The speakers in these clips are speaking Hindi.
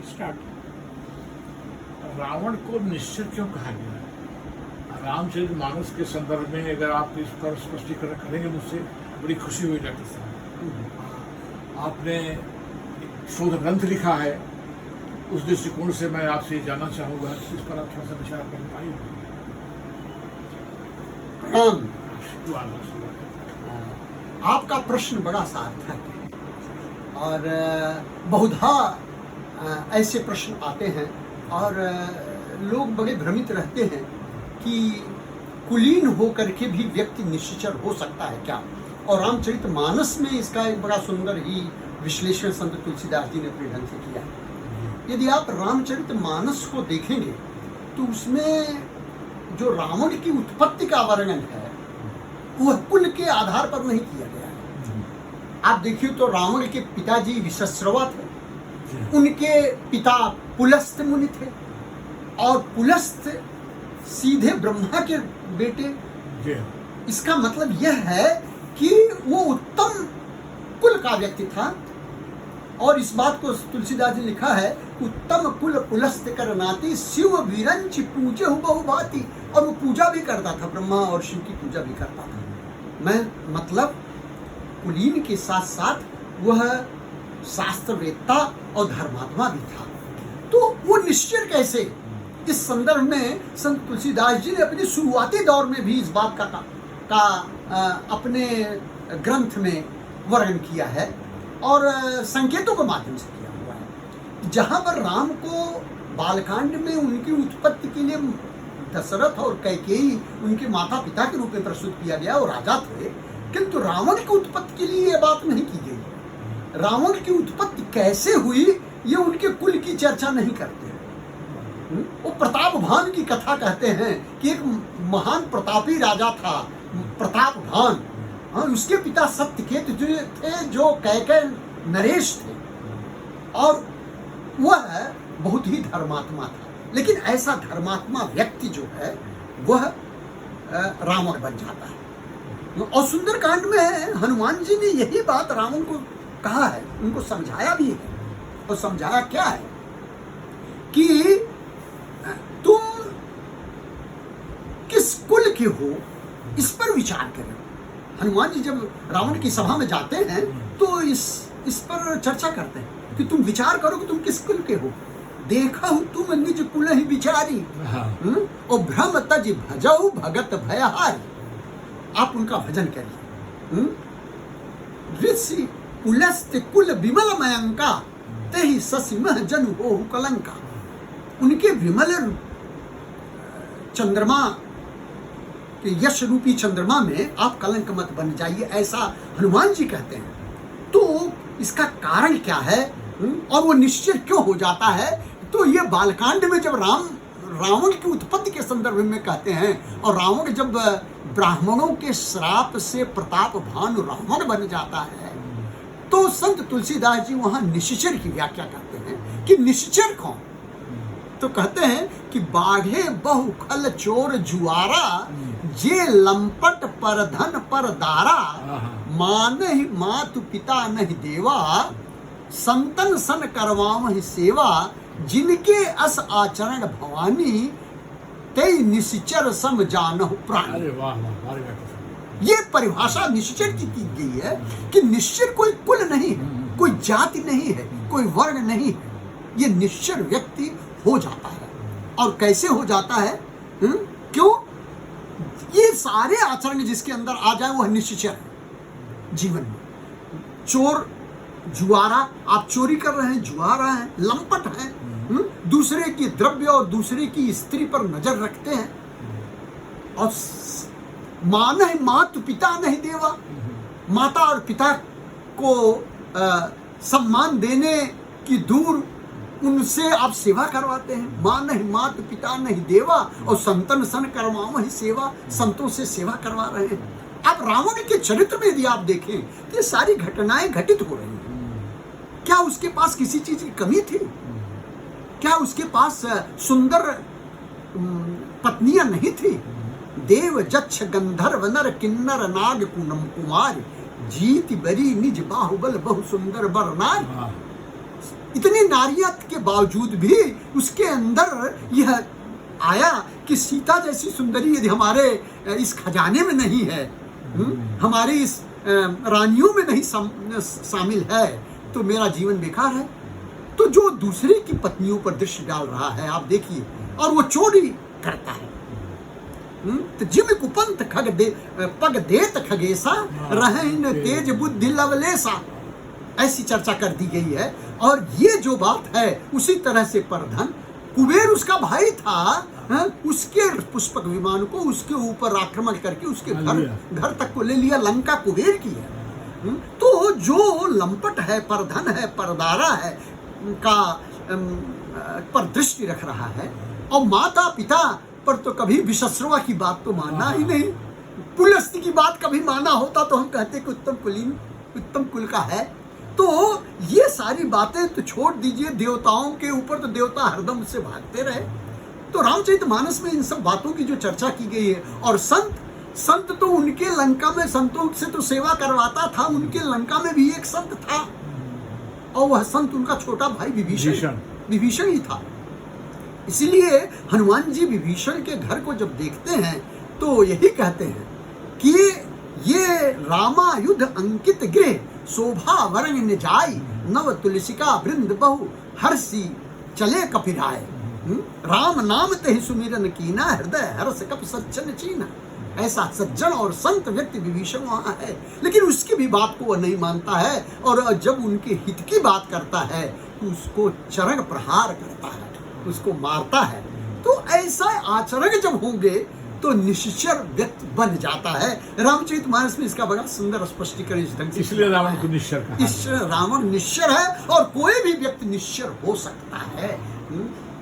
स्टार्ट। रावण को निश्चर क्यों कहा गया है? रामचरितमानस के संदर्भ में अगर आप इस पर स्पष्टीकरण करेंगे मुझसे बड़ी खुशी हुई डॉक्टर साहब। आपने शोध ग्रंथ लिखा है, उस दृष्टिकोण से मैं आपसे जानना चाहूँगा, इस पर आप थोड़ा सा विचार कर पाइए। प्रणाम। आपका प्रश्न बड़ा सार्थक है और बहुधा ऐसे प्रश्न आते हैं और लोग बड़े भ्रमित रहते हैं कि कुलीन होकर के भी व्यक्ति निश्चर हो सकता है क्या। और रामचरितमानस में इसका एक बड़ा सुंदर ही विश्लेषण संत तुलसीदास जी ने अपने ढंग से किया है। यदि आप रामचरितमानस को देखेंगे तो उसमें जो रावण की उत्पत्ति का वर्णन है वह कुल के आधार पर नहीं किया गया है। आप देखिए तो रावण के पिताजी विश्रवा थे, उनके पिता पुलस्त मुनि थे और पुलस्त सीधे ब्रह्मा के बेटे। इसका मतलब यह है कि वो उत्तम कुल का व्यक्ति था। और इस बात को तुलसीदास जी ने लिखा है, उत्तम कुल पुलस्त कर नाती शिव वीरंच पूजे बहु भांति। और वो पूजा भी करता था, ब्रह्मा और शिव की पूजा भी करता था। मैं मतलब कुलीन के साथ साथ वह शास्त्रवेत्ता और धर्मात्मा भी था। तो वो निश्चर कैसे, इस संदर्भ में संत तुलसीदास जी ने अपने शुरुआती दौर में भी इस बात का अपने ग्रंथ में वर्णन किया है और संकेतों के माध्यम से किया हुआ है। जहाँ पर राम को बालकांड में उनकी उत्पत्ति के लिए दशरथ और कैकेयी उनके माता पिता के रूप में प्रस्तुत किया गया और राजा थे, किंतु रावण की उत्पत्ति के लिए यह बात नहीं की गई। रावण की उत्पत्ति कैसे हुई ये उनके कुल की चर्चा नहीं करते। वो प्रतापभान की कथा कहते हैं कि एक महान प्रतापी राजा था प्रतापभान, उसके पिता सत्यकेत थे जो कैकेय नरेश थे और वह बहुत ही धर्मात्मा था। लेकिन ऐसा धर्मात्मा व्यक्ति जो है वह रावण बन जाता है। और सुंदरकांड में हनुमान जी ने यही बात रावण को कहा है, उनको समझाया भी है। और समझाया क्या है कि तुम किस कुल के हो इस पर विचार करो। हनुमान जी जब रावण की सभा में जाते हैं तो इस पर चर्चा करते हैं कि तुम विचार करो कि तुम किस कुल के हो। देखा हूं तुम निज कुल ही विचारी और भ्रम तज भजऊ भगत भयहारी। आप उनका भजन करिए। ऋषि पुलस्त कुल विमल मयंका तेहि ससिमह जनु हो कलंका। उनके विमल चंद्रमा के यश रूपी चंद्रमा में आप कलंक मत बन जाइए, ऐसा हनुमान जी कहते हैं। तो इसका कारण क्या है और वो निश्चय क्यों हो जाता है? तो ये बालकांड में जब रावण की उत्पत्ति के संदर्भ में कहते हैं और रावण जब ब्राह्मणों के श्राप से प्रतापभान रावण बन जाता है तो संत तुलसीदास जी वहां निश्चर की व्याख्या करते हैं कि निश्चर कौन। तो कहते हैं कि बाढ़े बहु खल चोर जुआरा जे लंपट पर धन पर दारा मान ही मातु पिता नहीं देवा संतन सन करवाम ही सेवा जिनके अस आचरण भवानी ते निश्चर सम जानहु प्राणी। ये परिभाषा निश्चर की गई है कि निश्चर कोई कुल नहीं है, कोई जाति नहीं है, कोई वर्ण नहीं है। ये निश्चर व्यक्ति हो जाता है। और कैसे हो जाता है? क्यों? ये सारे आचरण जिसके अंदर आ जाए वह निश्चर है जीवन में। चोर जुआरा, आप चोरी कर रहे हैं, जुआ रहे हैं, लंपट हैं, दूसरे की द्रव्य और दूसरे की स्त्री पर नजर रखते हैं। और मान है मातु पिता नहीं देवा, माता और पिता को सम्मान देने की दूर उनसे आप सेवा करवाते हैं। मान है मातु पिता नहीं देवा और संतन सन करवाओ ही सेवा, संतों से सेवा करवा रहे हैं। आप रावण के चरित्र में यदि आप देखें तो ये सारी घटनाएं घटित हो रही हैं। क्या उसके पास किसी चीज की कमी थी? क्या उसके पास सुंदर पत्नियां नहीं थी? देव जच्छ गंधर्व नर किन्नर नाग कुनम कुमार जीत बरी निज बाहुबल बहु सुंदर बर नार। इतनी नारियत के बावजूद भी उसके अंदर यह आया कि सीता जैसी सुंदरी यदि हमारे इस खजाने में नहीं है, हमारे इस रानियों में नहीं शामिल है, तो मेरा जीवन बेकार है। तो जो दूसरे की पत्नियों पर दृष्टि डाल रहा है, आप देखिए, और वो चोरी करता है। तो जिम कुपंत खग दे पग देत खगेसा रहन तेज बुद्धि लवलेसा, ऐसी चर्चा कर दी गई है। और ये जो बात है उसी तरह से परधन, कुबेर उसका भाई था, उसके पुष्पक विमान को उसके ऊपर आक्रमण करके उसके घर तक को ले लिया। लंका कुबेर की है। तो जो लंपट है, परधन है, परदारा है का पर दृष्टि रख रहा है, और माता पिता पर तो कभी विशस्रवा की बात तो मानना ही नहीं। पुलस्त्य की बात कभी माना होता तो हम कहते कि उत्तम कुल का है। तो ये सारी बातें तो छोड़ दीजिए, देवताओं के ऊपर तो देवता हरदम से भागते रहे। तो रामचरितमानस में इन सब बातों की जो चर्चा की गई है, और संत तो उनके लंका में संतों से तो सेवा करवाता था, उनके लंका में भी एक संत था, और वह संत उनका छोटा भाई विभीषण ही था। इसलिए हनुमान जी विभीषण के घर को जब देखते हैं तो यही कहते हैं कि ये रामायुध अंकित गृह शोभा वरंग न जाई, नव तुलसिका वृंद बहु हर्षी चले कपिराय। राम नाम तेहि सुमिरन कीना, हृदय हर्ष कप सज्जन चीना। ऐसा सज्जन और संत व्यक्ति विभीषण वहाँ है, लेकिन उसकी भी बात को वह नहीं मानता है, और जब उनके हित की बात करता है तो उसको चरण प्रहार करता है, उसको मारता है। तो ऐसा आचरण जब होंगे तो निश्चर व्यक्ति बन जाता है। रामचरितमानस में इसका बड़ा सुंदर स्पष्टीकरण इस ढंग से, इसलिए रावण को निश्चर कहा। रावण निश्चर है, और कोई भी व्यक्ति निश्चर हो सकता है,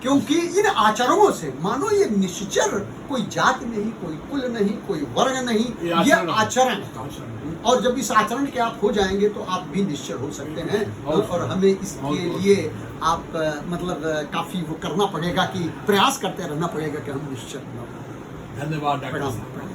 क्योंकि इन आचरणों से, मानो ये निश्चर कोई जाति नहीं, कोई कुल नहीं, कोई वर्ग नहीं, ये आचरण है। और जब इस आचरण के आप हो जाएंगे तो आप भी निश्चर हो सकते हैं। और हमें इसके लिए आप मतलब काफी वो करना पड़ेगा कि प्रयास करते रहना पड़ेगा कि हम निश्चर। धन्यवाद डॉक्टर साहब।